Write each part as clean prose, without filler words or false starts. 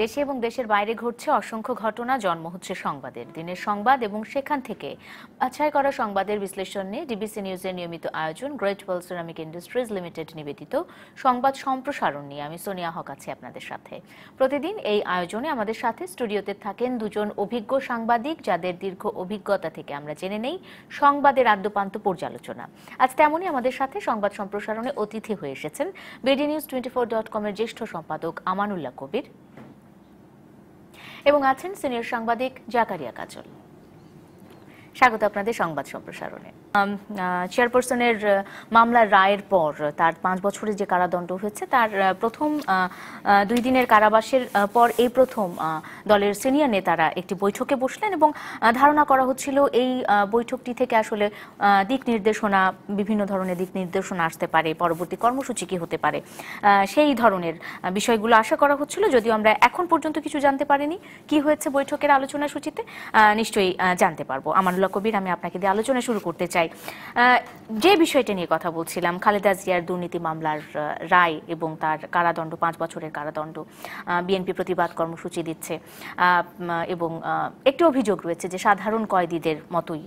দেশে এবং দেশের বাইরে ঘটছে অসংখ্য ঘটনা, জন্ম হচ্ছে সংবাদের। দিনের সংবাদ এবং সেখান থেকে বাছাই করা সংবাদের বিশ্লেষণ নিয়ে ডিবিসি নিউজের নিয়মিত আয়োজন গ্রেট ওয়াল সিরামিক ইন্ডাস্ট্রিজ লিমিটেড নিবেদিত সংবাদ সম্প্রসারণ নিয়ে আমি সোনিয়া হক আছি আপনাদের সাথে। প্রতিদিন এই আয়োজনে আমাদের সাথে স্টুডিওতে থাকেন দুজন অভিজ্ঞ সাংবাদিক, যাদের দীর্ঘ অভিজ্ঞতা থেকে আমরা জেনে নেই সংবাদের আদ্যপান্ত পর্যালোচনা। আজ তেমনই আমাদের সাথে সংবাদ সম্প্রসারণে অতিথি হয়ে এসেছেন bdnews24.com এর জ্যেষ্ঠ সম্পাদক আমানুল্লাহ কবির এবং আছেন সিনিয়র সাংবাদিক জাকারিয়া কাজল। স্বাগত আপনাদের সংবাদ সম্প্রসারণে। চেয়ারপারসনের মামলার রায়ের পর তার 5 বছরের যে কারাদণ্ড হয়েছে, তার প্রথম 2 দিনের কারাবাসের পর এই প্রথম দলের সিনিয়র নেতারা একটি বৈঠকে বসলেন এবং ধারণা করা হচ্ছিল এই বৈঠকটি থেকে আসলে দিক নির্দেশনা, বিভিন্ন ধরনের দিক নির্দেশনা আসতে পারে, পরবর্তী কর্মসূচি কি হতে পারে সেই ধরনের বিষয়গুলো আশা করা হচ্ছিল। যদিও আমরা এখন পর্যন্ত কিছু জানতে পারিনি কি হয়েছে বৈঠকের আলোচনা সূচিতে, নিশ্চয়ই জানতে পারবো। আমানুল্লাহ কবির, আমি আপনাকে দিয়ে আলোচনা শুরু করতে চাই। যে বিষয়টা নিয়ে কথা বলছিলাম, খালেদা জিয়ার দুর্নীতি মামলার রায় এবং তার কারাদণ্ড, 5 বছরের কারাদণ্ড, বিএনপি প্রতিবাদ কর্মসূচি দিচ্ছে এবং একটি অভিযোগ রয়েছে যে সাধারণ কয়েদিদের মতোই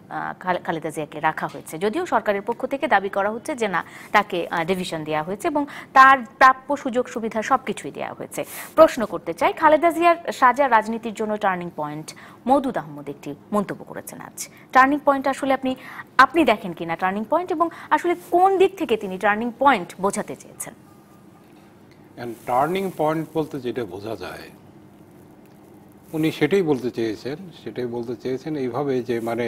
খালেদা জিয়াকে রাখা হয়েছে, যদিও সরকারের পক্ষ থেকে দাবি করা হচ্ছে যে না, তাকে ডিভিশন দেওয়া হয়েছে এবং তার প্রাপ্য সুযোগ সুবিধা সবকিছুই দেওয়া হয়েছে। প্রশ্ন করতে চাই, খালেদা জিয়ার সাজা রাজনীতির জন্য টার্নিং পয়েন্ট। মওদুদ আহমদ একটি মন্তব্য করেছেন আজ। টার্নিং পয়েন্ট আসলে আপনি দেখেন কিনা টার্নিং পয়েন্ট, এবং আসলে কোন দিক থেকে তিনি টার্নিং পয়েন্ট বোঝাতে চেয়েছেন? টার্নিং পয়েন্ট বলতে যেটা বোঝা যায়, উনি সেটাই বলতে চেয়েছেন এইভাবে যে মানে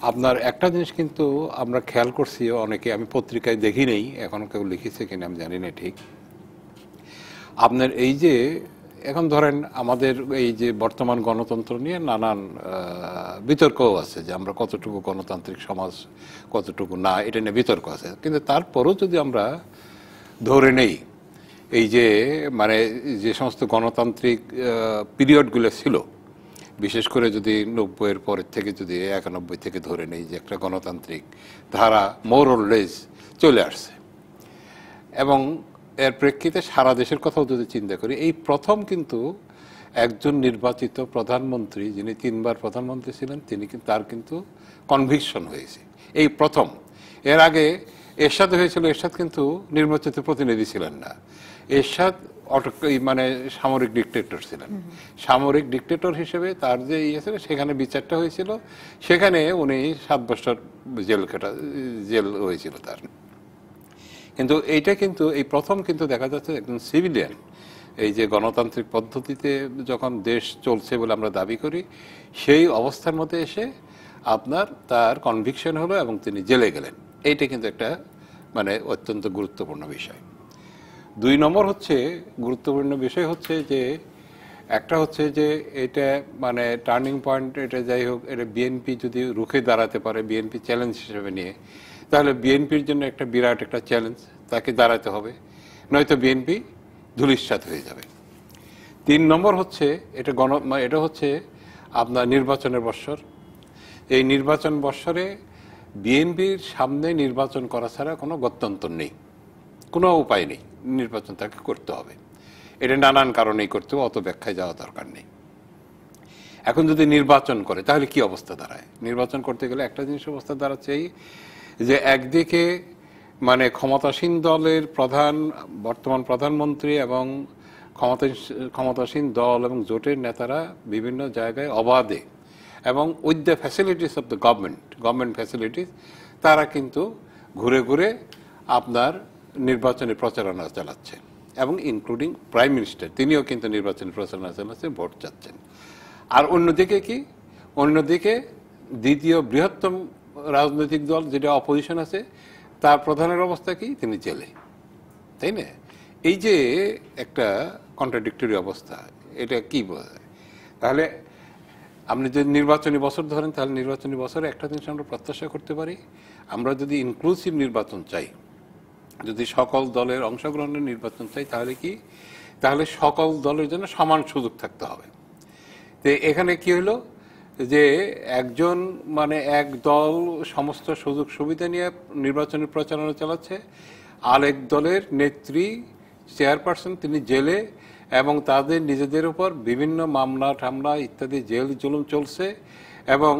আপনার একটা জিনিস কিন্তু আমরা খেয়াল করছি, অনেকে, আমি পত্রিকায় দেখি নেই, এখনো কেউ লিখেছে কিনা আমি জানি না ঠিক। আপনার এই যে এখন ধরেন আমাদের এই যে বর্তমান গণতন্ত্র নিয়ে নানান বিতর্কও আছে, যে আমরা কতটুকু গণতান্ত্রিক সমাজ, কতটুকু না, এটা নিয়ে বিতর্ক আছে। কিন্তু তারপরও যদি আমরা ধরে নেই এই যে মানে যে সমস্ত গণতান্ত্রিক পিরিয়ডগুলো ছিল, বিশেষ করে যদি 90-এর পরের থেকে, যদি 91 থেকে ধরে নেই যে একটা গণতান্ত্রিক ধারা মোর অর লেস চলে আসছে, এবং এর প্রেক্ষিতে সারা দেশের কথাও যদি চিন্তা করি, এই প্রথম কিন্তু একজন নির্বাচিত প্রধানমন্ত্রী, যিনি 3 বার প্রধানমন্ত্রী ছিলেন, তার কিন্তু কনভিকশন হয়েছে এই প্রথম। এর আগে এরশাদ হয়েছিল, এরশাদ কিন্তু নির্বাচিত প্রতিনিধি ছিলেন না, এরশাদ মানে সামরিক ডিক্টেটর ছিলেন। সামরিক ডিক্টেটর হিসেবে তার যে ইয়ে ছিল, সেখানে বিচারটা হয়েছিল, সেখানে উনি 7 বছর জেল হয়েছিল তার। কিন্তু এইটা কিন্তু এই প্রথম কিন্তু দেখা যাচ্ছে একজন সিভিলিয়ান, এই যে গণতান্ত্রিক পদ্ধতিতে যখন দেশ চলছে বলে আমরা দাবি করি, সেই অবস্থার মধ্যে এসে আপনার তার কনভিকশন হলো এবং তিনি জেলে গেলেন। এইটা কিন্তু একটা মানে অত্যন্ত গুরুত্বপূর্ণ বিষয়। 2 নম্বর হচ্ছে গুরুত্বপূর্ণ বিষয় হচ্ছে যে একটা হচ্ছে যে এটা মানে টার্নিং পয়েন্ট, এটা যাই হোক, এটা বিএনপি যদি রুখে দাঁড়াতে পারে, বিএনপি চ্যালেঞ্জ হিসেবে নিয়ে, তাহলে বিএনপির জন্য একটা বিরাট একটা চ্যালেঞ্জ, তাকে দাঁড়াতে হবে, নয়তো বিএনপি ধূলিসাৎ হয়ে যাবে। 3 নম্বর হচ্ছে এটা হচ্ছে আপনার নির্বাচনের বৎসর। এই নির্বাচন বৎসরে বিএনপির সামনে নির্বাচন করা ছাড়া কোনো গত্যন্তর নেই, কোনো উপায় নেই, নির্বাচন তাকে করতে হবে। এটা নানান কারণেই করতে হবে, অত ব্যাখ্যায় যাওয়া দরকার নেই। এখন যদি নির্বাচন করে তাহলে কি অবস্থা দাঁড়ায়? নির্বাচন করতে গেলে একটা জিনিস অবস্থা দাঁড়াচ্ছে এই যে একদিকে মানে ক্ষমতাসীন দলের বর্তমান প্রধানমন্ত্রী এবং ক্ষমতাসীন দল এবং জোটের নেতারা বিভিন্ন জায়গায় অবাধে এবং with the facilities of the government facilities, তারা কিন্তু ঘুরে ঘুরে আপনার নির্বাচনী প্রচারণা চালাচ্ছে, এবং ইনক্লুডিং প্রাইম মিনিস্টার, তিনিও কিন্তু নির্বাচনী প্রচারণা চালাচ্ছেন, ভোট চাচ্ছেন। আর অন্যদিকে দ্বিতীয় বৃহত্তম রাজনৈতিক দল যেটা অপোজিশন আছে, তার প্রধানের অবস্থা কি? তিনি জেলে, তাই না? এই যে একটা কন্ট্রাডিক্টরি অবস্থা, এটা কি বোঝায়? তাহলে আপনি যদি নির্বাচনী বছর ধরেন, তাহলে নির্বাচনী বছরে একটা জিনিস আমরা প্রত্যাশা করতে পারি, আমরা যদি ইনক্লুসিভ নির্বাচন চাই, যদি সকল দলের অংশগ্রহণের নির্বাচন চাই, তাহলে সকল দলের জন্য সমান সুযোগ থাকতে হবে। তো এখানে কি হলো যে একজন মানে এক দল সমস্ত সুযোগ সুবিধা নিয়ে নির্বাচনী প্রচারণা চালাচ্ছে, আরেক দলের নেত্রী চেয়ারপারসন তিনি জেলে, এবং তাদের নিজেদের উপর বিভিন্ন মামলা টামলা ইত্যাদি জেল জুলুম চলছে। এবং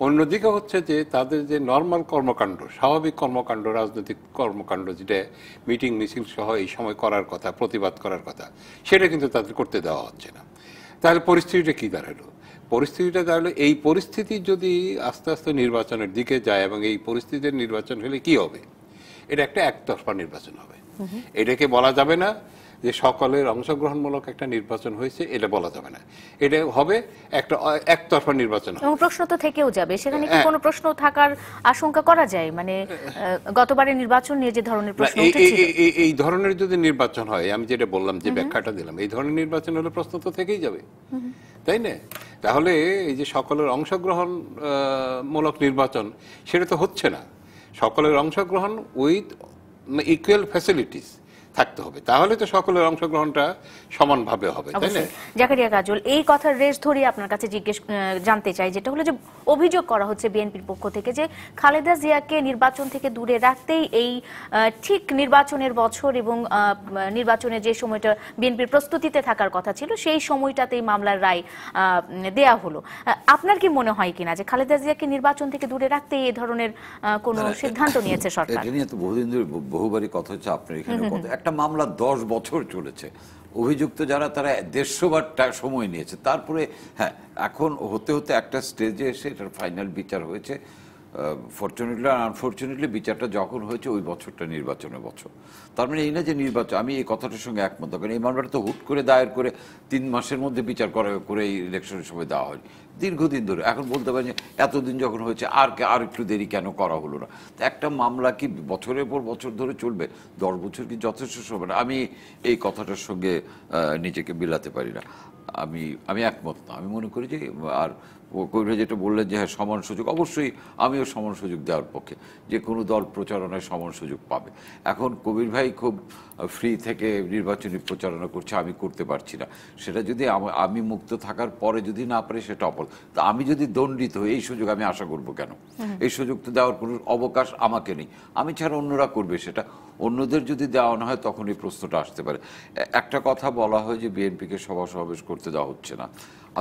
অন্যদিকে হচ্ছে যে তাদের যে নর্মাল কর্মকাণ্ড, স্বাভাবিক কর্মকাণ্ড, রাজনৈতিক কর্মকাণ্ড, যেটা মিটিং মিছিল সহ এই সময় করার কথা, প্রতিবাদ করার কথা, সেটা কিন্তু তাদের করতে দেওয়া হচ্ছে না। তাহলে পরিস্থিতিটা কি দাঁড়ালো? পরিস্থিতিটা দাঁড়ালো, এই পরিস্থিতি যদি আস্তে আস্তে নির্বাচনের দিকে যায়, এবং এই পরিস্থিতির নির্বাচন হলে কি হবে? এটা একটা একতরফা নির্বাচন হবে। এটাকে বলা যাবে না যে সকলের অংশগ্রহণমূলক একটা নির্বাচন হয়েছে, এটা বলা যাবে না। এটা হবে একটা একতরফা নির্বাচন হবে। এবং প্রশ্ন তো থেকেও যাবে, সেখানে কি কোনো প্রশ্ন থাকার আশঙ্কা করা যায়? মানে গতবারের নির্বাচন নিয়ে যে ধরনের প্রশ্ন উঠেছিল, এই ধরনের যদি নির্বাচন হয়, আমি যেটা বললাম, যে ব্যাখ্যাটা দিলাম, এই ধরনের নির্বাচন হলে প্রশ্ন তো থেকেই যাবে, তাই না? তাহলে এই যে সকলের অংশগ্রহণ মূলক নির্বাচন, সেটা তো হচ্ছে না। সকলের অংশগ্রহণ উইথ ইকুয়াল ফ্যাসিলিটিস থাকতে হবে, তাহলে তো সকলের অংশগ্রহণটা সমানভাবে হবে, তাই না? জাকারিয়া কাজল, এই কথার রেশ ধরে আপনার কাছে জানতে চাই, যেটা হলো যে অভিযোগ করা হচ্ছে বিএনপির পক্ষ থেকে যে খালেদা জিয়াকে নির্বাচন থেকে দূরে রাখতেই এই ঠিক নির্বাচনের বছর এবং নির্বাচনের যে সময়টা বিএনপির প্রস্তুতিতে থাকার কথা ছিল, সেই সময়টাতেই মামলার রায় দেয়া হলো। আপনার কি মনে হয় কিনা যে খালেদা জিয়াকে নির্বাচন থেকে দূরে রাখতেই এই ধরনের কোনো সিদ্ধান্ত নিয়েছে সরকার? এটা নিয়ে তো বহুদিন ধরে বহুবারই কথা হচ্ছে, আপনার এখানে একটা মামলা 10 বছর চলেছে, অভিযুক্ত যারা তারা 150 বার সময় নিয়েছে, তারপরে হ্যাঁ এখন হতে হতে একটা স্টেজে এসে এটার ফাইনাল বিচার হয়েছে। ফরচুনেটলি আর আনফরচুনেটলি বিচারটা যখন হয়েছে ওই বছরটা নির্বাচনের বছর। তার মানে এই না যে নির্বাচন, আমি এই কথাটার সঙ্গে একমত, কারণ এই মামলাটা তো হুট করে দায়ের করে 3 মাসের মধ্যে বিচার করে এই ইলেকশনের সময় দেওয়া হয় দীর্ঘদিন ধরে। এখন বলতে পারেন যে এতদিন যখন হয়েছে আর একটু দেরি কেন করা হলো না? একটা মামলা কি বছরের পর বছর ধরে চলবে? 10 বছর কি যথেষ্ট সময় না? আমি এই কথাটার সঙ্গে নিজেকে মিলাতে পারি না। আমি একমত না। আমি মনে করি যে, আর কবির যেটা বললেন যে হ্যাঁ সমান সুযোগ, অবশ্যই আমিও সমান সুযোগ দেওয়ার পক্ষে, যে কোনো দল প্রচারণায় সমান সুযোগ পাবে। এখন কবির ভাই খুব ফ্রি থেকে নির্বাচনী প্রচারণা করছে, আমি করতে পারছি না। সেটা যদি আমি মুক্ত থাকার পরে যদি না পারি, সেটা অপরাধ। তা আমি যদি দণ্ডিত হই, এই সুযোগ আমি আশা করব কেন? এই সুযোগ তো দেওয়ার কোনো অবকাশ আমাকে নেই, আমি ছাড়া অন্যরা করবে সেটা। অন্যদের যদি দেওয়া না হয়, তখন এই প্রশ্নটা আসতে পারে। একটা কথা বলা হয় যে বিএনপিকে সভা সমাবেশ করতে দেওয়া হচ্ছে না।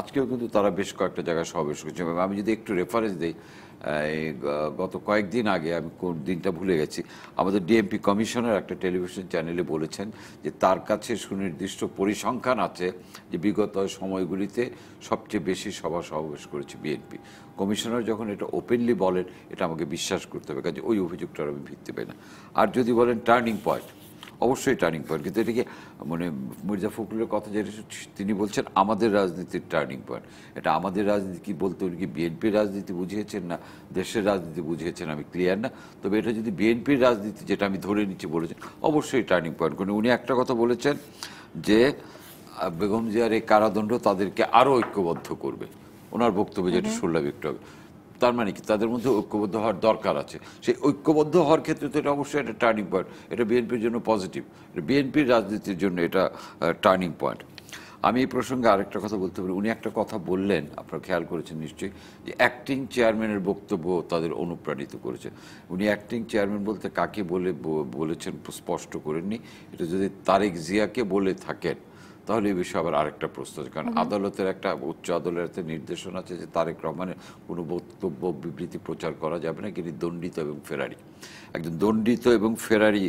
আজকেও কিন্তু তারা বেশ কয়েকটা জায়গায় সমাবেশ করছে। আমি যদি একটু রেফারেন্স দিই, গত কয়েকদিন আগে, আমি কোন দিনটা ভুলে গেছি, আমাদের ডিএমপি কমিশনার একটা টেলিভিশন চ্যানেলে বলেছেন যে তার কাছে সুনির্দিষ্ট পরিসংখ্যান আছে যে বিগত সময়গুলিতে সবচেয়ে বেশি সভা সমাবেশ করেছে বিএনপি। কমিশনার যখন এটা ওপেনলি বলেন, এটা আমাকে বিশ্বাস করতে হবে, কাজে ওই অভিযোগটার আমি ভিত্তি পাই না। আর যদি বলেন টার্নিং পয়েন্ট, অবশ্যই টার্নিং পয়েন্ট, কিন্তু এটাকে মানে মির্জা ফখরুলের কথা যেটা তিনি বলছেন আমাদের রাজনীতির টার্নিং পয়েন্ট, এটা আমাদের রাজনীতি কি বলতে উনি কি বিএনপির রাজনীতি বুঝিয়েছেন না দেশের রাজনীতি বুঝিয়েছেন আমি ক্লিয়ার না। তবে এটা যদি বিএনপির রাজনীতি, যেটা আমি ধরে নিচ্ছি বলেছেন, অবশ্যই টার্নিং পয়েন্ট। কারণ উনি একটা কথা বলেছেন যে বেগম জিয়ার এই কারাদণ্ড তাদেরকে আরও ঐক্যবদ্ধ করবে, ওনার বক্তব্য যেটা শুনলাম একটু হবে। তার মানে কি তাদের মধ্যে ঐক্যবদ্ধ হওয়ার দরকার আছে? সেই ঐক্যবদ্ধ হওয়ার ক্ষেত্রে তো এটা অবশ্যই একটা টার্নিং পয়েন্ট, এটা বিএনপির জন্য পজিটিভ, বিএনপির রাজনীতির জন্য এটা টার্নিং পয়েন্ট। আমি এই প্রসঙ্গে আরেকটা কথা বলতে পারি। উনি একটা কথা বললেন, আপনারা খেয়াল করেছেন নিশ্চয়ই, যে অ্যাক্টিং চেয়ারম্যানের বক্তব্য তাদের অনুপ্রাণিত করেছে। উনি অ্যাক্টিং চেয়ারম্যান বলতে কাকে বলেছেন স্পষ্ট করেননি। এটা যদি তারেক জিয়াকে বলে থাকেন, তাহলে এই বিষয়ে আবার আরেকটা প্রশ্ন আছে, কারণ আদালতের একটা উচ্চ আদালতের নির্দেশনা আছে যে তারেক রহমানের কোনো বক্তব্য বিবৃতি প্রচার করা যাবে না, কিন্তু দণ্ডিত এবং ফেরারি, একজন দণ্ডিত এবং ফেরারি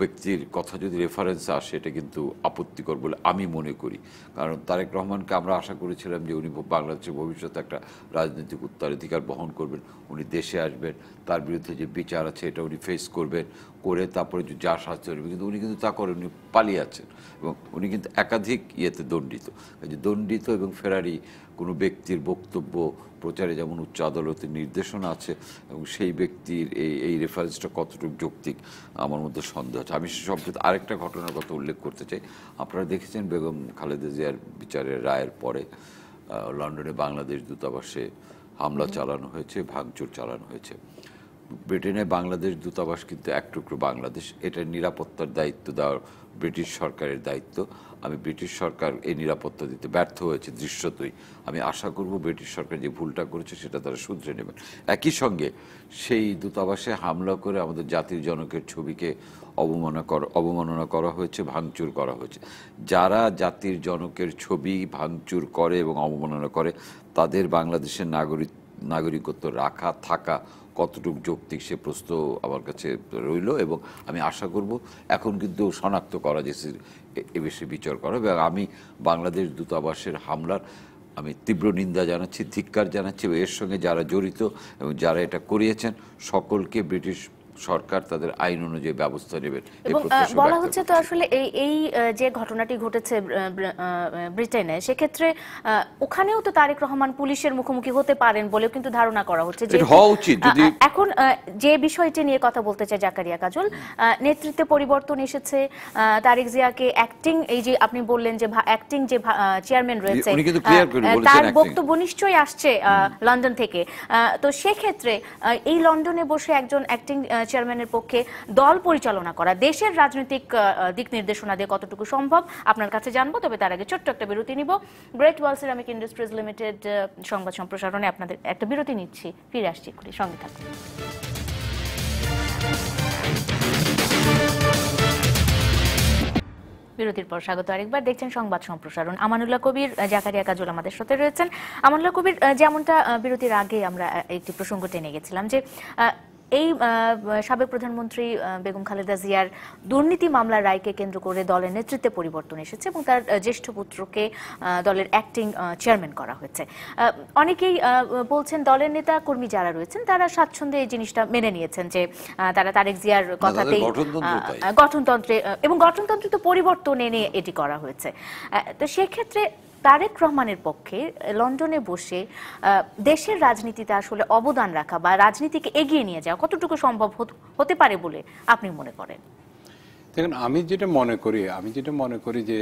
ব্যক্তির কথা যদি রেফারেন্স আসে, এটা কিন্তু আপত্তিকর বলে আমি মনে করি। কারণ তারেক রহমানকে আমরা আশা করেছিলাম যে উনি বাংলাদেশের ভবিষ্যতে একটা রাজনৈতিক উত্তরাধিকার বহন করবেন, উনি দেশে আসবেন, তার বিরুদ্ধে যে বিচার আছে এটা উনি ফেস করবেন, করে তারপরে যা শাস্তি হবে, কিন্তু উনি কিন্তু তা করেন, উনি পালিয়ে আছেন এবং উনি কিন্তু একাধিক ইয়েতে দণ্ডিত। দণ্ডিত এবং ফেরারি কোনো ব্যক্তির বক্তব্য প্রচারে যেমন উচ্চ আদালতের নির্দেশনা আছে, এবং সেই ব্যক্তির এই রেফারেন্সটা কতটুকু যৌক্তিক আমার মধ্যে সন্দেহ আছে। আমি সে সম্প্রতি আরেকটা ঘটনার কথা উল্লেখ করতে চাই। আপনারা দেখেছেন বেগম খালেদা জিয়ার বিচারের রায়ের পরে লন্ডনে বাংলাদেশ দূতাবাসে হামলা চালানো হয়েছে, ভাঙচুর চালানো হয়েছে। ব্রিটেনে বাংলাদেশ দূতাবাস কিন্তু এক টুকরো বাংলাদেশ, এটার নিরাপত্তার দায়িত্ব দেওয়ার ব্রিটিশ সরকারের দায়িত্ব। আমি ব্রিটিশ সরকার এই নিরাপত্তা দিতে ব্যর্থ হয়েছে দৃশ্যতই। আমি আশা করব ব্রিটিশ সরকার যে ভুলটা করেছে সেটা তারা শুধরে নেবেন। একই সঙ্গে সেই দূতাবাসে হামলা করে আমাদের জাতির জনকের ছবিকে অবমাননা করা হয়েছে, ভাঙচুর করা হয়েছে। যারা জাতির জনকের ছবি ভাঙচুর করে এবং অবমাননা করে তাদের বাংলাদেশের নাগরিকত্ব রাখা থাকা কতটুকু যৌক্তিক সে প্রশ্ন আমার কাছে রইল, এবং আমি আশা করব এখন কিন্তু শনাক্ত করা যেছে এ বিষয়ে বিচার করা। এবং আমি বাংলাদেশ দূতাবাসের হামলার আমি তীব্র নিন্দা জানাচ্ছি, ধিক্কার জানাচ্ছি। এর সঙ্গে যারা জড়িত এবং যারা এটা করিয়েছেন সকলকে ব্রিটিশ সরকার তাদের আইন অনুযায়ী ব্যবস্থা নেবেন। এবং বলা হচ্ছে তো আসলে এই যে ঘটনাটি ঘটেছে ব্রিটেনে, সেক্ষেত্রে ওখানেও তো তারেক রহমান পুলিশের মুখোমুখি হতে পারেন বলেও কিন্তু ধারণা করা হচ্ছে যে হওয়া উচিত। এখন যে বিষয়টি নিয়ে কথা বলতে চাই জাকারিয়া কাজল, নেতৃত্বে পরিবর্তন এসেছে, তারেক জিয়াকে অ্যাক্টিং, এই যে আপনি বললেন যে অ্যাক্টিং যে চেয়ারম্যান রয়েছে তার বক্তব্য নিশ্চয়ই আসছে লন্ডন থেকে, তো সেক্ষেত্রে এই লন্ডনে বসে একজন অ্যাক্টিং চেয়ারম্যানের পক্ষে দল পরিচালনা করা দেশের রাজনৈতিক দিক নির্দেশনা দিয়ে কতটুকু সম্ভব আপনার কাছে জানবো। তবে তার আগে ছোট্ট একটা বিরতি নিব। গ্রেট ওয়াল সিরামিক ইন্ডাস্ট্রিজ লিমিটেড সংবাদ সম্প্রসারণে আপনাদের একটা বিরতি নিচ্ছি, ফিরে আসছি এক্ষুনি, সঙ্গে থাকুন। বিরতির পর স্বাগত আরেকবার, দেখছেন সংবাদ সম্প্রসারণ। আমানুল্লাহ কবির, জাকারিয়া কাজল আমাদের সাথে রয়েছেন। আমানুল্লাহ কবির, যেমনটা বিরতির আগে আমরা একটি প্রসঙ্গ টেনে গেছিলাম যে এই সাবেক প্রধানমন্ত্রী বেগম খালেদা জিয়ার দুর্নীতি মামলার রায়কে কেন্দ্র করে দলের নেতৃত্বে পরিবর্তন এসেছে এবং তার জ্যেষ্ঠ পুত্রকে দলের অ্যাক্টিং চেয়ারম্যান করা হয়েছে। অনেকেই বলছেন, দলের নেতা কর্মী যারা রয়েছেন তারা স্বাচ্ছন্দ্যে এই জিনিসটা মেনে নিয়েছেন যে তারা তারেক জিয়ার কথাতেই গঠনতন্ত্রে এবং গঠনতন্ত্রে তো পরিবর্তন এনে এটি করা হয়েছে। তো সেক্ষেত্রে তারেক রহমানের পক্ষে লন্ডনে বসে দেশের রাজনীতিতে আসলে অবদান রাখা বা রাজনীতিকে এগিয়ে নিয়ে যাওয়া কতটুকু সম্ভব হতে পারে বলে আপনি মনে করেন? দেখুন, আমি যেটা মনে করি যে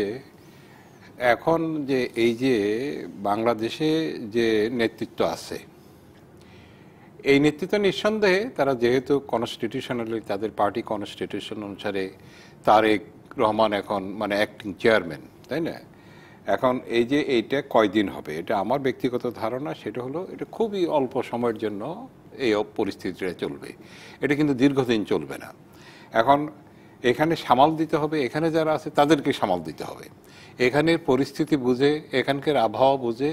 এখন যে এই যে বাংলাদেশে যে নেতৃত্ব আছে, এই নেতৃত্ব নিঃসন্দেহে তারা যেহেতু কনস্টিটিউশনালি তাদের পার্টি কনস্টিটিউশন অনুসারে তারেক রহমান এখন মানে অ্যাক্টিং চেয়ারম্যান, তাই না? এখন এই যে এইটা কয়দিন হবে, এটা আমার ব্যক্তিগত ধারণা, সেটা হলো এটা খুবই অল্প সময়ের জন্য এই পরিস্থিতিটা চলবে, এটা কিন্তু দীর্ঘদিন চলবে না। এখন এখানে সামাল দিতে হবে, এখানে যারা আছে তাদেরকে সামাল দিতে হবে, এখানের পরিস্থিতি বুঝে, এখানকার আবহাওয়া বুঝে,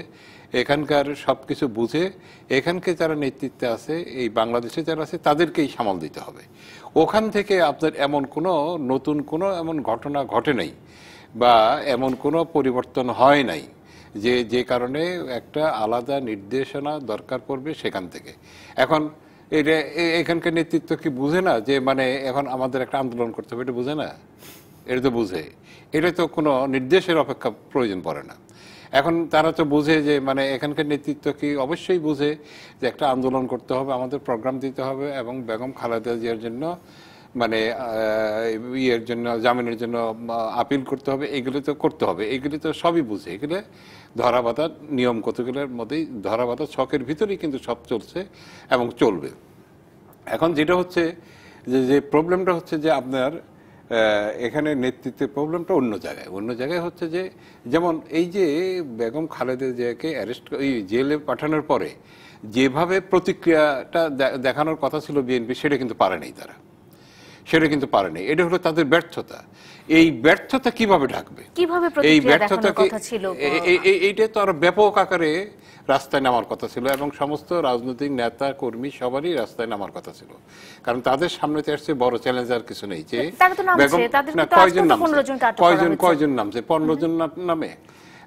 এখানকার সব কিছু বুঝে, এখানকে যারা নেতৃত্বে আছে, এই বাংলাদেশে যারা আছে তাদেরকেই সামাল দিতে হবে। ওখান থেকে আপনার এমন কোনো নতুন কোনো এমন ঘটনা ঘটে নাই বা এমন কোনো পরিবর্তন হয় নাই যে কারণে একটা আলাদা নির্দেশনা দরকার পড়বে সেখান থেকে। এখন এটা এখানকার নেতৃত্ব কি বুঝে না যে মানে এখন আমাদের একটা আন্দোলন করতে হবে? এটা বুঝে না, এটা তো বুঝে, এটা তো কোনো নির্দেশের অপেক্ষা প্রয়োজন পড়ে না। এখন তারা তো বুঝে যে মানে এখানকার নেতৃত্ব কি অবশ্যই বুঝে যে একটা আন্দোলন করতে হবে, আমাদের প্রোগ্রাম দিতে হবে এবং বেগম খালেদা জিয়ার জন্য মানে ইয়ের জন্য জামিনের জন্য আপিল করতে হবে, এগুলো তো করতে হবে, এগুলি তো সবই বুঝে, এগুলো ধরাবাধা নিয়ম কতগুলোর মধ্যেই ধরাবাধা ছকের ভিতরেই কিন্তু সব চলছে এবং চলবে। এখন যেটা হচ্ছে যে প্রবলেমটা হচ্ছে যে আপনার এখানে নেতৃত্বের প্রবলেমটা অন্য জায়গায় হচ্ছে যে যেমন এই যে বেগম খালেদা জিয়াকে অ্যারেস্ট জেলে পাঠানোর পরে যেভাবে প্রতিক্রিয়াটা দেখানোর কথা ছিল বিএনপি, সেটা কিন্তু পারেনি তারা, এটা হলো তাদের ব্যর্থতা। এই ব্যর্থতা কিভাবে ঢাকবে, এই ব্যর্থতাকে এইটা তো আরো ব্যাপক আকারে রাস্তায় নামার কথা ছিল এবং সমস্ত রাজনৈতিক নেতা কর্মী সবারই রাস্তায় নামার কথা ছিল, কারণ তাদের সামনে তো আসছে বড় চ্যালেঞ্জ আর কিছু নেই। যে কয়জন নামছে, 15 জন নামে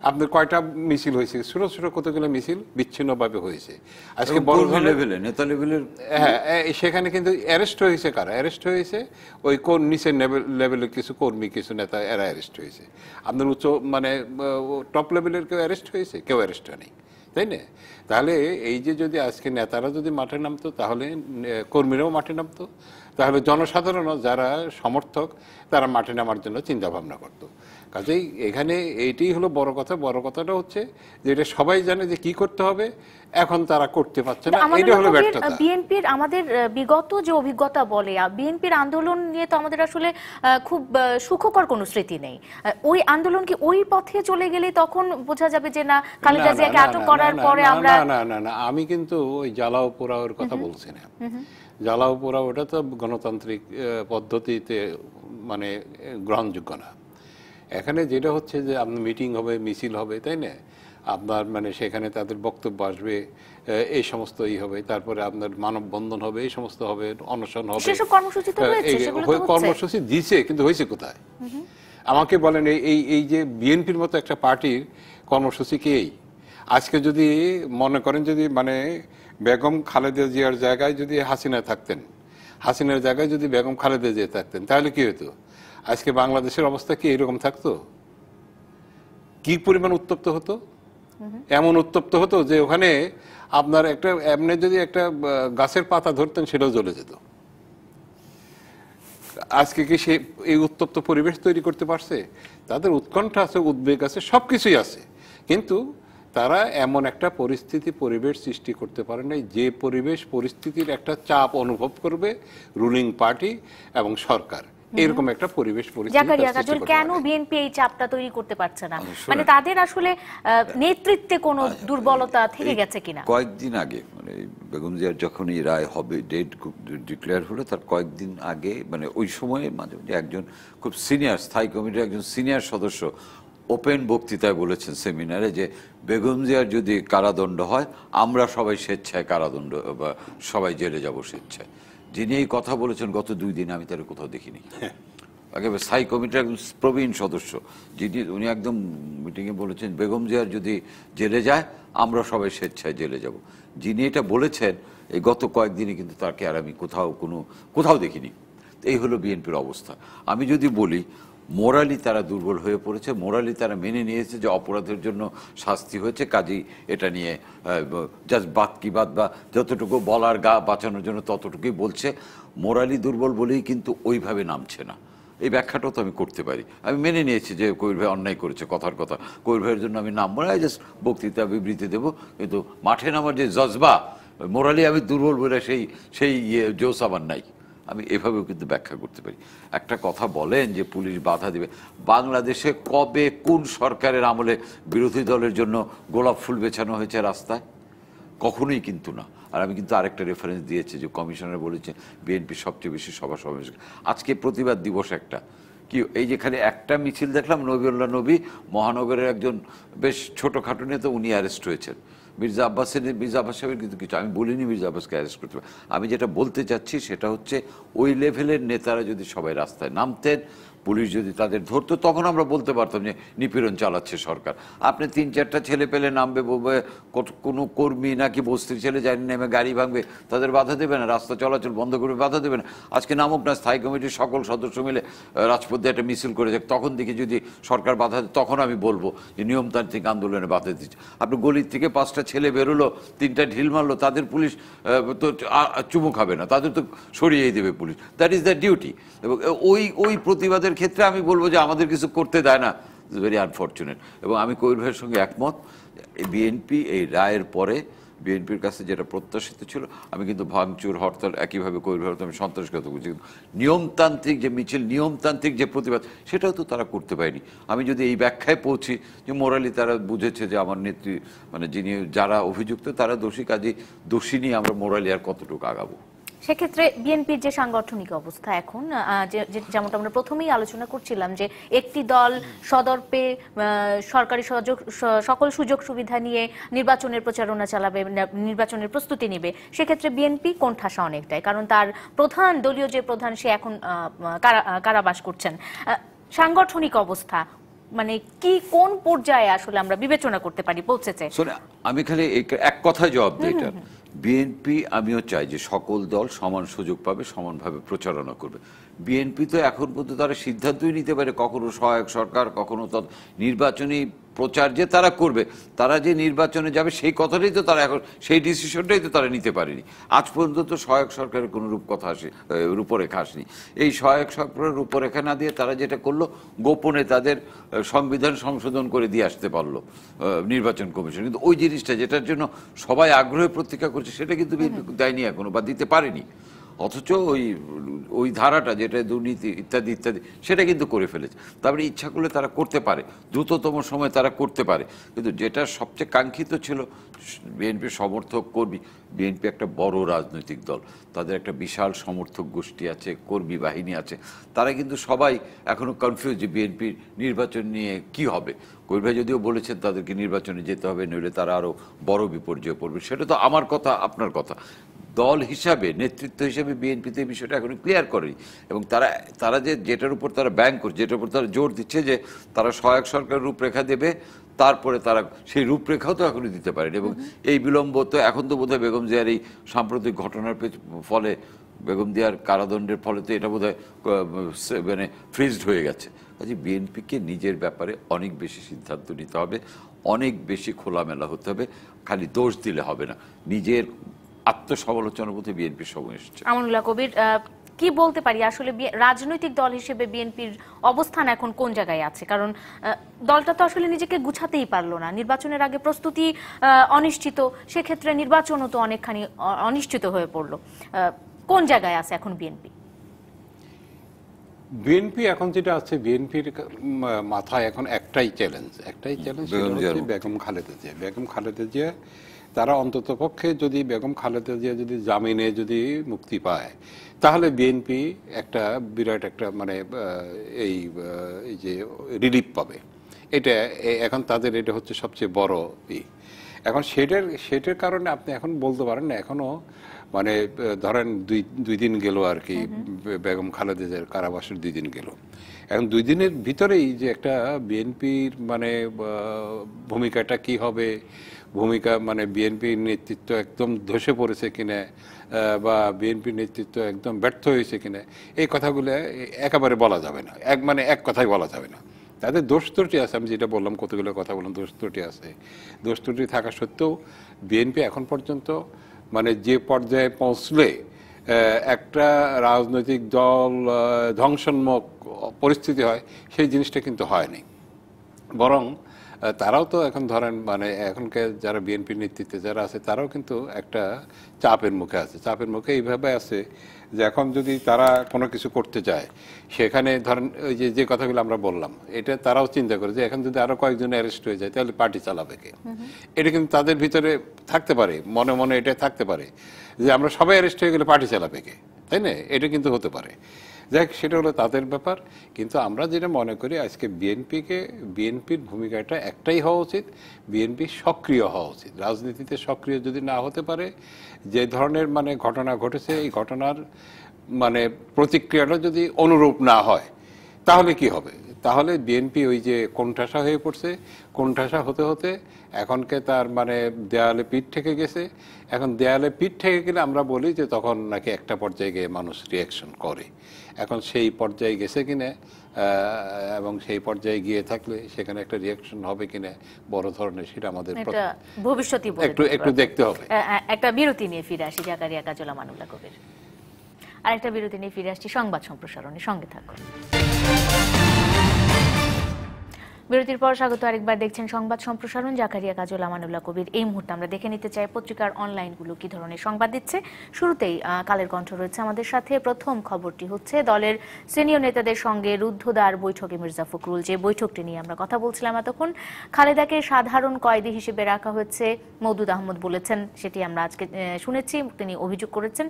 আপনার কয়টা মিছিল হয়েছে, ছোট ছোট কতগুলো মিছিল বিচ্ছিন্নভাবে হয়েছে। আজকে বড় লেভেলে নেতা লেভেলের, হ্যাঁ, সেখানে কিন্তু অ্যারেস্ট হয়েছে কারা? অ্যারেস্ট হয়েছে ওই কোন নিচের লেভেলের কিছু কর্মী, কিছু নেতা, এরা অ্যারেস্ট হয়েছে। আপনার উচ্চ মানে টপ লেভেলের কেউ অ্যারেস্ট হয়েছে? কেউ অ্যারেস্ট হয়নি, তাই না? তাহলে এই যে যদি আজকে নেতারা যদি মাঠে নামতো, তাহলে কর্মীরাও মাঠে নামতো, তাহলে জনসাধারণও যারা সমর্থক তারা মাঠে নামার জন্য চিন্তা ভাবনা করতো। কাজেই এখানে এইটাই হলো বড় কথা। বড় কথাটা হচ্ছে যে এটা সবাই জানে যে কি করতে হবে, এখন তারা করতে পারছে না, এটা হলো ব্যর্থতা। বিএনপির আমাদের বিগত যে অভিজ্ঞতা বলে, বিএনপির আন্দোলন নিয়ে তো আমাদের আসলে খুব সুখকর কোনো স্মৃতি নেই। ওই আন্দোলন কি ওই পথে চলে গেলে তখন বোঝা যাবে যে না, খালেদা জিয়াকে আটক করার পরে আমরা না, আমি কিন্তু ওই জ্বালাও পোড়াওয়ের কথা বলছি না। জ্বালাও পোড়াও ওটা তো গণতান্ত্রিক পদ্ধতিতে মানে গ্রহণযোগ্য না। এখানে যেটা হচ্ছে যে আপনার মিটিং হবে, মিছিল হবে, তাই না, আপনার মানে সেখানে তাদের বক্তব্য আসবে, এই সমস্ত হবে, তারপরে আপনার মানববন্ধন হবে, এই সমস্ত হবে, অনশন হবে, সেসব কর্মসূচি তো রয়েছে, সেগুলো তো হচ্ছে। কর্মসূচি দিছে, কিন্তু হয়েছে কোথায়? আমাকে বলেন, এই যে বিএনপির মতো একটা পার্টির কর্মসূচি কি? আজকে যদি মনে করেন যদি মানে বেগম খালেদা জিয়ার জায়গায় যদি হাসিনা থাকতেন, হাসিনার জায়গায় যদি বেগম খালেদা জিয়া থাকতেন, তাহলে কি হতো? আজকে বাংলাদেশের অবস্থা কি এরকম থাকতো? কি পরিমাণ উত্তপ্ত হতো? এমন উত্তপ্ত হতো যে ওখানে আপনার একটা এমনি যদি একটা গাছের পাতা ধরতেন সেটাও জ্বলে যেত। আজকে কি সে এই উত্তপ্ত পরিবেশ তৈরি করতে পারছে? তাদের উৎকণ্ঠা আছে, উদ্বেগ আছে, সবকিছুই আছে, কিন্তু তারা এমন একটা পরিবেশ সৃষ্টি করতে পারে নাই যে পরিস্থিতির একটা চাপ অনুভব করবে রুলিং পার্টি এবং সরকার। এরকম একটা পরিবেশ জাকারিয়া কাজল, কেন বিএনপি এই চাপটা তৈরি করতে পারছে না? মানে তাদের আসলে নেতৃত্বে কোনো দুর্বলতা থেকে গেছে কিনা? কয়েকদিন আগে মানে বেগম জিয়ার যখন এই রায় হবে, ডেট ডিক্লেয়ার হলো, তার কয়েকদিন আগে মানে ওই সময়ে মাঝে মাঝে একজন খুব সিনিয়র স্থায়ী কমিটির একজন সিনিয়র সদস্য ওপেন বক্তৃতায় বলেছেন সেমিনারে যে বেগম জিয়ার যদি কারাদণ্ড হয় আমরা সবাই স্বেচ্ছায় কারাদণ্ড বা সবাই জেলে যাব স্বেচ্ছায়। যিনি এই কথা বলেছেন গত 2 দিন আমি তার কোথাও দেখিনি। একেবারে স্থায়ী কমিটির একজন প্রবীণ সদস্য উনি একদম মিটিংয়ে বলেছেন বেগম জিয়ার যদি জেলে যায় আমরা সবাই স্বেচ্ছায় জেলে যাব। যিনি এটা বলেছেন এই গত কয়েকদিনই কিন্তু তাকে আর আমি কোথাও দেখিনি। এই হলো বিএনপির অবস্থা। আমি যদি বলি মোরালি তারা দুর্বল হয়ে পড়েছে, মোরালি তারা মেনে নিয়েছে যে অপরাধের জন্য শাস্তি হয়েছে, কাজেই এটা নিয়ে জাস্ট বাদ কি বাদ বা যতটুকু বলার গা বাঁচানোর জন্য ততটুকুই বলছে। মোরালি দুর্বল বলেই কিন্তু ওইভাবে নামছে না। এই ব্যাখ্যাটাও তো আমি করতে পারি। আমি মেনে নিয়েছি যে কবির ভাই অন্যায় করেছে, কথার কথা কবির ভাইয়ের জন্য আমি নামবো না, জাস্ট বক্তৃতা বিবৃতি দেবো, কিন্তু মাঠে নামার যে জজবা, মোরালি আমি দুর্বল বলে সেই জোশ আমার নাই। আমি এভাবেও কিন্তু ব্যাখ্যা করতে পারি। একটা কথা বলেন যে পুলিশ বাধা দিবে, বাংলাদেশে কবে কোন সরকারের আমলে বিরোধী দলের জন্য গোলাপ ফুল বেছানো হয়েছে রাস্তায়? কখনোই কিন্তু না। আর আমি কিন্তু আরেকটা রেফারেন্স দিয়েছি যে কমিশনার বলেছে বিএনপি সবচেয়ে বেশি সভা সমাবেশ। আজকে প্রতিবাদ দিবস একটা কি, এই যেখানে একটা মিছিল দেখলাম নবীউল্লাহ নবী মহানগরের একজন বেশ ছোটখাটো নেতা, উনি অ্যারেস্ট হয়েছেন। মির্জা আব্বাস সাহেবের কিন্তু কিছু আমি বলিনি মির্জা আব্বাসকে অ্যারেস্ট করতে পারে। আমি যেটা বলতে চাচ্ছি সেটা হচ্ছে ওই লেভেলের নেতারা যদি সবাই রাস্তায় নামতেন, পুলিশ যদি তাদের ধরতো, তখন আমরা বলতে পারতাম যে নিপীড়ন চালাচ্ছে সরকার। আপনি 3-4টা ছেলে পেলে নামবে, কোনো কর্মী নাকি বস্তির ছেলে জানি নেমে গাড়ি ভাঙবে, তাদের বাধা দেবে না, রাস্তা চলাচল বন্ধ করবে, বাধা দেবে না। আজকে নামুক না স্থায়ী কমিটির সকল সদস্য মিলে রাজপথে একটা মিছিল করে যাক, তখন দেখি যদি সরকার বাধা দেয় তখন আমি বলবো যে নিয়মতান্ত্রিক আন্দোলনে বাধা দিচ্ছে। আপনি গলির থেকে 5টা ছেলে বেরোলো, 3টা ঢিল মারলো, তাদের পুলিশ তো চুমু খাবে না, তাদের তো সরিয়েই দেবে police. That is the duty. এবং ওই প্রতিবাদের ক্ষেত্রে আমি বলবো যে আমাদের কিছু করতে দেয় না, ইটস ভেরি আনফর্চুনেট। এবং আমি কবির ভাইয়ের সঙ্গে একমত, বিএনপি এই রায়ের পরে বিএনপির কাছে যেটা প্রত্যাশিত ছিল, আমি কিন্তু ভাঙচুর হরতাল একইভাবে কবির ভাইয়ের আমি সন্ত্রাসগত বুঝি, কিন্তু নিয়মতান্ত্রিক যে মিছিল, নিয়মতান্ত্রিক যে প্রতিবাদ, সেটাও তো তারা করতে পারেনি। আমি যদি এই ব্যাখ্যায় পৌঁছি যে মোরালি তারা বুঝেছে যে আমার নেত্রী মানে যারা অভিযুক্ত তারা দোষী, কাজেই দোষী নিয়ে আমরা মোরালি আর কতটুকু আগাবো। সেক্ষেত্রে বিএনপির যে সাংগঠনিক অবস্থা এখন, যেমনটা আমরা প্রথমেই আলোচনা করছিলাম যে একটি দল সদর্পে সরকারি সকল সুযোগ সুবিধা নিয়ে নির্বাচনের প্রচারণা চালাবে, নির্বাচনের প্রস্তুতি নেবে, সেক্ষেত্রে বিএনপি কোণঠাসা অনেকটাই, কারণ তার দলীয় যে প্রধান সে এখন কারাবাস করছেন। সাংগঠনিক অবস্থা মানে কি কোন পর্যায়ে আসলে আমরা বিবেচনা করতে পারি পৌঁছেছে? আমি খালি এক কথায় জবাব দিই, এটা বিএনপি আমিও চাই যে সকল দল সমান সুযোগ পাবে, সমানভাবে প্রচারণা করবে। বিএনপি তো এখন পর্যন্ত তারা সিদ্ধান্তই নিতে পারে, কখনো সহায়ক সরকার, কখনো নির্বাচনী প্রচার যে তারা করবে, তারা যে নির্বাচনে যাবে সেই কথাটাই তো তারা এখন, সেই ডিসিশনটাই তো তারা নিতে পারেনি। আজ পর্যন্ত তো সহায়ক সরকারের কোনো রূপরেখা আসেনি। এই সহায়ক সরকারের রূপরেখা না দিয়ে তারা যেটা করলো, গোপনে তাদের সংবিধান সংশোধন করে দিয়ে আসতে পারলো নির্বাচন কমিশন। কিন্তু ওই জিনিসটা যেটার জন্য সবাই আগ্রহে প্রতীক্ষা করছে, সেটা কিন্তু বিএনপি দেয়নি এখনো, বা দিতে পারেনি। অথচ ওই ধারাটা যেটা দুর্নীতি ইত্যাদি ইত্যাদি, সেটা কিন্তু করে ফেলেছে। তারপরে ইচ্ছা করলে তারা করতে পারে, দ্রুততম সময় তারা করতে পারে। কিন্তু যেটা সবচেয়ে কাঙ্ক্ষিত ছিল, বিএনপির সমর্থক কর্মী, বিএনপি একটা বড় রাজনৈতিক দল, তাদের একটা বিশাল সমর্থক গোষ্ঠী আছে, কর্মী বাহিনী আছে, তারা কিন্তু সবাই এখনো কনফিউজ যে বিএনপির নির্বাচন নিয়ে কি হবে। কর্মী যদিও বলেছেন তাদেরকে নির্বাচনে যেতে হবে, নইলে তারা আরো বড় বিপর্যয়ে পড়বে। সেটা তো আমার কথা, আপনার কথা। দল হিসাবে, নেতৃত্ব হিসাবে বিএনপিতে এই বিষয়টা এখনো ক্লিয়ার করেনি। এবং তারা যেটার উপর তারা ব্যাংক করছে, যেটার উপর তারা জোর দিচ্ছে যে তারা সহায়ক সরকার রূপরেখা দেবে, তারপরে তারা সেই রূপরেখাও তো এখনো দিতে পারেনি। এবং এই বিলম্ব তো এখন তো বোধহয় বেগম জিয়ার এই সাম্প্রতিক ঘটনার ফলে, বেগম জিয়ার কারাদণ্ডের ফলে তো এটা বোধহয় মানে ফ্রিজড হয়ে গেছে। কাজে বিএনপিকে নিজের ব্যাপারে অনেক বেশি সিদ্ধান্ত নিতে হবে, অনেক বেশি খোলামেলা হতে হবে। খালি দোষ দিলে হবে না, নিজের আত্মসমালোচনার মধ্যে বিএনপির সময় এসেছে। আমানুল্লাহ কবির, কি বলতে পারি আসলে রাজনৈতিক দল হিসেবে বিএনপির অবস্থান এখন কোন জায়গায় আছে? কারণ দলটা তো আসলে নিজেকে গুছাতেই পারলো না, নির্বাচনের আগে প্রস্তুতি অনিশ্চিত, সেক্ষেত্রে নির্বাচনও তো অনেকখানি অনিশ্চিত হয়ে পড়লো। কোন জায়গায় আছে এখন বিএনপি? বিএনপি এখন যেটা আছে, বিএনপির মাথায় এখন একটাই চ্যালেঞ্জ, বেগম খালেদা জিয়া। বেগম খালেদা জিয়া, তারা অন্তত পক্ষে যদি বেগম খালেদা জিয়া যদি জামিনে যদি মুক্তি পায়, তাহলে বিএনপি একটা বিরাট একটা মানে এই যে রিলিফ পাবে। এটা এখন তাদের এটা হচ্ছে সবচেয়ে বড় এখন সেটার কারণে আপনি এখন বলতে পারেন না, এখনো মানে ধরেন দুই দিন গেল আর কি, বেগম খালেদা জিয়ার কারাবাসের 2 দিন গেল। এখন 2 দিনের ভিতরেই যে একটা বিএনপির মানে ভূমিকাটা কি হবে, ভূমিকা মানে বিএনপির নেতৃত্ব একদম ধসে পড়েছে কিনা, বা বিএনপির নেতৃত্ব একদম ব্যর্থ হয়েছে কিনা, এই কথাগুলো একেবারে বলা যাবে না, এক কথাই বলা যাবে না। তাদের দোষ ত্রুটি আছে, আমি যেটা বললাম, কতগুলো কথা বললাম, দোষ ত্রুটি আছে। দোষ ত্রুটি থাকা সত্ত্বেও বিএনপি এখন পর্যন্ত মানে যে পর্যায়ে পৌঁছলে একটা রাজনৈতিক দল ধ্বংসোন্মুখ পরিস্থিতি হয়, সেই জিনিসটা কিন্তু হয়নি। বরং তারাও তো এখন ধরেন মানে এখনকার যারা বিএনপির নেতৃত্বে যারা আছে, তারাও কিন্তু একটা চাপের মুখে আছে। চাপের মুখে এইভাবে আছে যে এখন যদি তারা কোনো কিছু করতে চায়, সেখানে ধরেন ওই যে কথাগুলো আমরা বললাম, এটা তারাও চিন্তা করে যে এখন যদি আরো কয়েকজন অ্যারেস্ট হয়ে যায়, তাহলে পার্টি চালাবে কে? এটা কিন্তু তাদের ভিতরে থাকতে পারে, মনে মনে এটা থাকতে পারে যে আমরা সবাই অ্যারেস্ট হয়ে গেলে পার্টি চালাবে কে, তাই না? এটা কিন্তু হতে পারে। যাক, সেটা হলো তাদের ব্যাপার। কিন্তু আমরা যেটা মনে করি, আজকে বিএনপির ভূমিকাটা একটাই হওয়া উচিত, বিএনপি সক্রিয় হওয়া উচিত। রাজনীতিতে সক্রিয় যদি না হতে পারে, যে ধরনের মানে ঘটনা ঘটেছে, এই ঘটনার মানে প্রতিক্রিয়াটা যদি অনুরূপ না হয়, তাহলে কি হবে? তাহলে বিএনপি ওই যে কোণঠাসা হয়ে পড়ছে, কোণঠাসা হতে হতে এখনকে তার মানে দেয়ালে পিঠ ঠেকে গেছে। এখন দেয়ালে পিঠ ঠেকে গেলে আমরা বলি যে তখন নাকি একটা পর্যায়ে গিয়ে মানুষ রিয়াকশন করে। এখন সেই পর্যায়ে গেছে কিনা, এবং সেই পর্যায়ে গিয়ে থাকলে সেখানে একটা রিয়াকশন হবে কিনা বড় ধরনের, সেটা আমাদের ভবিষ্যৎই একটু দেখতে হবে। একটা বিরতি নিয়ে ফিরে আসি জাকারিয়া কাজল, আমানুল্লাহ কবির। আরেকটা বিরতি নিয়ে ফিরে আসছি সংবাদ সম্প্রসারণে, সঙ্গে থাকুন। বিরতির পর স্বাগত আরেকবার, দেখছেন সংবাদ সম্প্রসারণ, জাকারিয়া কাজল, আমানুল্লাহ কবির। এই মুহূর্তে আমরা দেখে নিতে চাই পত্রিকার অনলাইনগুলো কি ধরনের সংবাদ দিচ্ছে। শুরুতেই কালের কণ্ঠ রয়েছে আমাদের সাথে। প্রথম খবরটি হচ্ছে দলের সিনিয়র নেতাদের সঙ্গে রুদ্ধদ্বার বৈঠকে মির্জা ফখরুল, যে বৈঠকটি নিয়ে আমরা কথা বলছিলাম এতক্ষণ। খালেদাকে সাধারণ কয়েদি হিসেবে রাখা হচ্ছে, মওদুদ আহমদ বলেছেন, সেটি আমরা আজকে শুনেছি। তিনি অভিযোগ করেছেন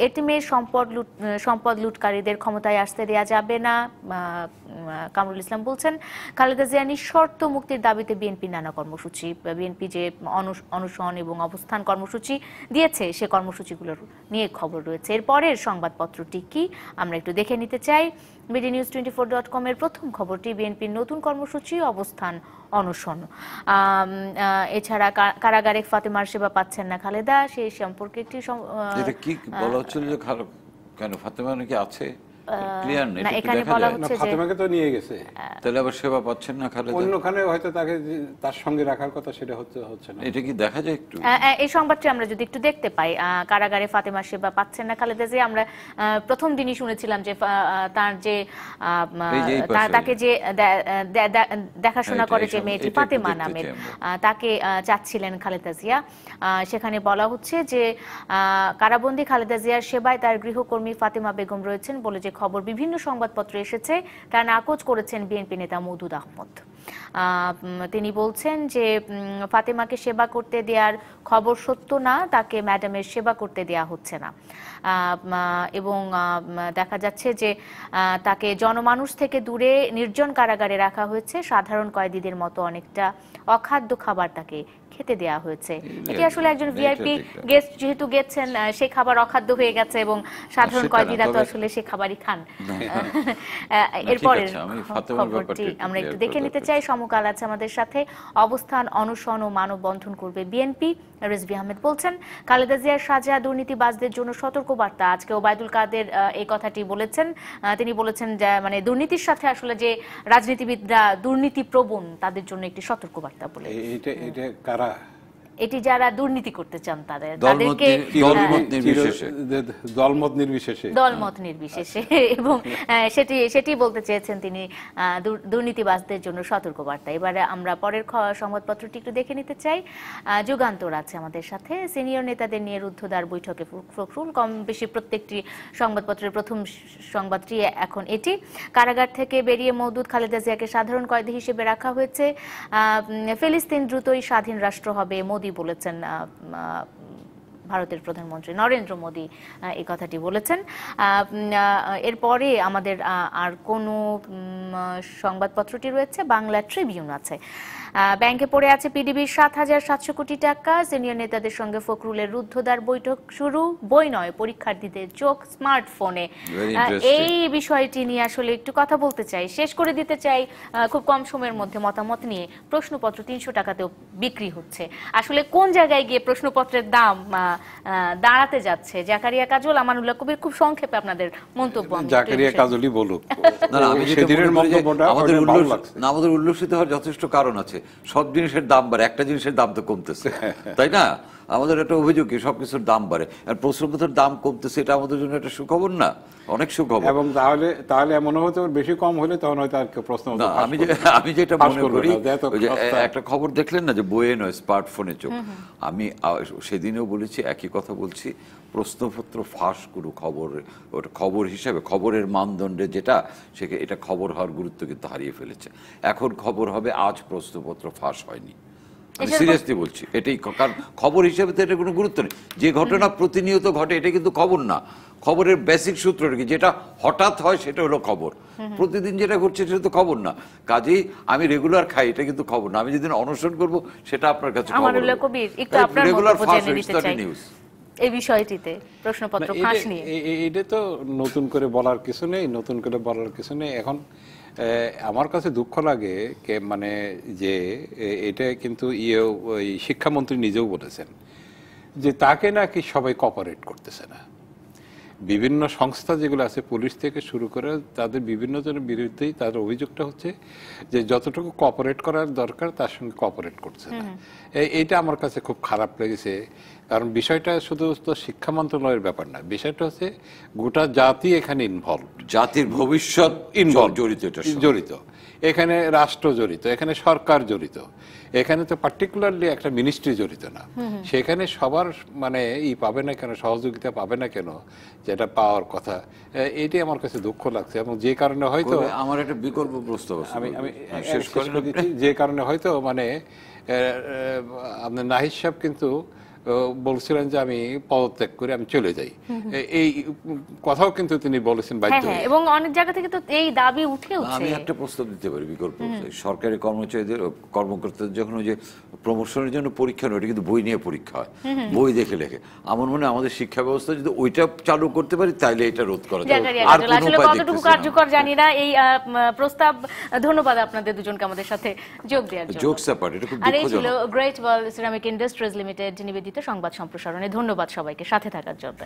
এটিমের সম্পদ লুটকারীদের ক্ষমতায় আসতে দেয়া যাবে না। কামরুল ইসলাম বলছেন খালেদা জিয়া নিঃশর্ত মুক্তির দাবিতে বিএনপি নানা কর্মসূচি, বিএনপি যে অনশন এবং অবস্থান কর্মসূচি দিয়েছে, সে কর্মসূচিগুলোর নিয়ে খবর রয়েছে। এরপরের সংবাদপত্রটি কি আমরা একটু দেখে নিতে চাই। BDNews24.com এর প্রথম খবরটি বিএনপির নতুন কর্মসূচি, অবস্থান অনশন। এছাড়া কারাগারে ফাতেমার সেবা পাচ্ছেন না খালেদা, সেই সম্পর্কে একটি এটা কি বলা হচ্ছিল যে কেন ফাতেমা নাকি আছে? ক্লিয়ার না, এখানে বলা হচ্ছে যে ফাতেমাকে তো নিয়ে গেছে, তাহলে আবার সেবা পাচ্ছেন না খালেদা? অন্যখানে হয়তো তাকে তার সঙ্গে রাখার কথা, সেটা হচ্ছে না। এটা কি দেখা যায় একটু? এই সংবাদটি আমরা যদি একটু দেখতে পাই, কারাগারে ফাতেমা সেবা পাচ্ছেন না খালেদা জিয়া। আমরা প্রথম দিনই শুনেছিলাম যে তার যে তাকে যে দেখাশোনা করে যে মেয়েটি ফাতেমা নামের, তাকে চাচ্ছিলেন খালেদা জিয়া। সেখানে বলা হচ্ছে যে কারাবন্দী খালেদা জিয়ার সেবায় তার গৃহকর্মী ফাতেমা বেগম রয়েছেন বলে যে খবর বিভিন্ন সংবাদপত্রে এসেছে, তা নাকচ করেছেন বিএনপি নেতা মওদুদ আহমদ। তিনি বলছেন যে ফাতেমাকে সেবা করতে দেওয়ার খবর সত্য না, তাকে ম্যাডামের সেবা করতে দেয়া হচ্ছে না। এবং দেখা যাচ্ছে যে তাকে জনমানুষ থেকে দূরে নির্জন কারাগারে রাখা হয়েছে, সাধারণ কয়েদিদের মতো অনেকটা অখাদ্য খাবার তাকে খেতে দেয়া হয়েছে। এটি আসলে একজন ভিআইপি গেস্ট যেহেতু গেছেন, সে খাবার অখাদ্য হয়ে গেছে এবং সাধারণ কয়েদিরা তো আসলে সে খাবারই খান। এরপরের খবরটি আমরা একটু দেখে নিতে চাই। সমকাল আছে আমাদের সাথে। অবস্থান অনশন ও মানববন্ধন করবে বিএনপি। রিজভী আহমেদ বলছেন খালেদা জিয়ার সাজা দুর্নীতিবাজদের জন্য সতর্কবার্তা। আজকে ওবায়দুল কাদের এই কথাটি বলেছেন। তিনি বলেছেন যে মানে দুর্নীতির সাথে আসলে যে রাজনীতিবিদরা দুর্নীতি প্রবণ, তাদের জন্য একটি সতর্কবার্তা বলে। এটা কারা? এটি যারা দুর্নীতি করতে চান তাদেরকে দলমত নির্বিশেষে এবং সেটি বলতে চেয়েছেন তিনি, দুর্নীতিবাজদের জন্য সতর্কবার্তা। এবারে আমরা পরের সংবাদপত্রটি একটু দেখে নিতে চাই। যুগান্তর আছে আমাদের সাথে। সিনিয়র নেতাদের নিয়ে রুদ্ধদ্বার বৈঠকে ফখরুল। কম বেশি প্রত্যেকটি সংবাদপত্রের প্রথম সংবাদটি এখন এটি। কারাগার থেকে বেরিয়ে মওদুদ খালেদা জিয়াকে সাধারণ কয়েদি হিসেবে রাখা হয়েছে। ফিলিস্তিন দ্রুতই স্বাধীন রাষ্ট্র হবে মোদি বলেছেন। ভারতের প্রধানমন্ত্রী নরেন্দ্র মোদী এই কথাটি বলেছেন। এরপরে আমাদের আর কোন সংবাদপত্রটি রয়েছে? বাংলা ট্রিবিউন আছে। ব্যাংকে পড়ে আছে পিডিবির ৭,৭০০ কোটি টাকা। সিনিয়র নেতাদের সঙ্গে ফখরুলের রুদ্ধদ্বার বৈঠক শুরু। বই নয়, পরীক্ষার্থীদের চোখ স্মার্টফোনে। এই বিষয়টি নিয়ে আসলে একটু কথা বলতে চাই, শেষ করে দিতে চাই খুব কম সময়ের মধ্যে মতামত নিয়ে। প্রশ্নপত্র ৩০০ টাকাতেও বিক্রি হচ্ছে। আসলে কোন জায়গায় গিয়ে প্রশ্নপত্রের দাম দাঁড়াতে যাচ্ছে? জাকারিয়া কাজল, আমানুল্লাহ কবির, খুব সংক্ষেপে আপনাদের মন্তব্য। জাকারিয়া কাজলই বলুক। আমাদের উল্লসিত হওয়ার যথেষ্ট কারণ আছে। সব জিনিসের দাম বাড়ে, একটা জিনিসের দাম তো কমতেছে, তাই না? আমাদের একটা অভিযোগ কি সবকিছুর দাম বাড়ে, আর প্রশ্নপত্রের দাম কমতেছে, এটা আমাদের জন্য একটা সুখবর না? অনেক সুখবর। এবং তাহলে এমন হয়তো বেশি কম হলে তখন হয়তো আর প্রশ্ন। আমি যেটা মনে করি, একটা খবর দেখলেন না যে বইয়ে নয় স্মার্টফোনে চোখ। আমি সেদিনেও বলেছি, একই কথা বলছি, প্রশ্নপত্র ফাঁস করুক ওটা খবর হিসাবে, খবরের মানদণ্ডে যেটা এটা খবর হওয়ার গুরুত্ব কিন্তু হারিয়ে ফেলেছে। এখন খবর হবে আজ প্রশ্নপত্র ফাঁস হয়নি। আমি সিরিয়াসলি বলছি, এটাই। কারণ খবর হিসেবে তো এটা কোনো গুরুত্ব নেই। যে ঘটনা প্রতিনিয়ত ঘটে এটা কিন্তু খবর না। খবরের বেসিক সূত্র কি, যেটা হঠাৎ হয় সেটা হলো খবর। প্রতিদিন যেটা ঘটছে সেটা তো খবর না। কাজেই আমি রেগুলার খাই, এটা কিন্তু খবর না। আমি যেদিন অনশন করব সেটা আপনার কাছে রেগুলার ফার্স্ট নিউজ। এই বিষয়টিতে প্রশ্নপত্র ফাঁস নিয়ে এটা তো নতুন করে বলার কিছু নেই। এখন আমার কাছে দুঃখ লাগে মানে যে এটা কিন্তু ওই শিক্ষামন্ত্রী নিজেও বলেছেন যে তাকে নাকি সবাই কোঅপারেট করতেছে না। বিভিন্ন সংস্থা যেগুলো আছে, পুলিশ থেকে শুরু করে তাদের বিভিন্ন জনের বিরুদ্ধেই তার অভিযোগটা হচ্ছে যে যতটুকু কোঅপারেট করার দরকার তার সঙ্গে কোঅপারেট করছে না। এইটা আমার কাছে খুব খারাপ লেগেছে। কারণ বিষয়টা শুধু তো শিক্ষা মন্ত্রণালয়ের ব্যাপার না, বিষয়টা হচ্ছে গোটা জাতি এখানে ইনভলভ, জাতির ভবিষ্যৎ জড়িত, এখানে রাষ্ট্র জড়িত, এখানে সরকার জড়িত, এখানে তো পার্টিকুলারলি একটা মিনিস্ট্রি জড়িত না। সেখানে সবার মানে পাবে না কেন, সহযোগিতা পাবে না কেন, যেটা পাওয়ার কথা। এটাই আমার কাছে দুঃখ লাগছে। এবং যে কারণে হয়তো আমার একটা বিকল্প প্রস্তাব, আমি শেষ করে দিচ্ছি, যে কারণে হয়তো মানে আপনার নাহিদ সাহেব কিন্তু বলছিলেন যে আমি পদত্যাগ করে আমি চলে যাই, এই কথাও কিন্তু তিনি বলেছেন বাধ্য হয়ে। এবং অনেক জায়গা থেকে তো এই দাবি উঠেছে। আমি একটা প্রস্তাব দিতে পারি বিকল্প। সরকারি কর্মকর্তাদের যখন ওই যে প্রমোশনের জন্য পরীক্ষা নেই, ওটা কিন্তু বই নিয়ে পরীক্ষা হয়, বই দেখে লেখে। আমার মনে হয় আমাদের শিক্ষা ব্যবস্থা যদি ওইটা চালু করতে পারি তাহলে এটা রোধ করা যাবে। আর আসলে কতটুকু কার্যকর জানি না এই প্রস্তাব। ধন্যবাদ আপনাদের দুজনকে আমাদের সাথে যোগ দেওয়ার জন্য। জোকস অ্যাপার্ট, এটা খুব দুঃখজনক। আর এই ছিল গ্রেট ওয়াল সিরামিক ইন্ডাস্ট্রিজ লিমিটেড নিবেদিত সংবাদ সম্প্রসারণে। ধন্যবাদ সবাইকে সাথে থাকার জন্য।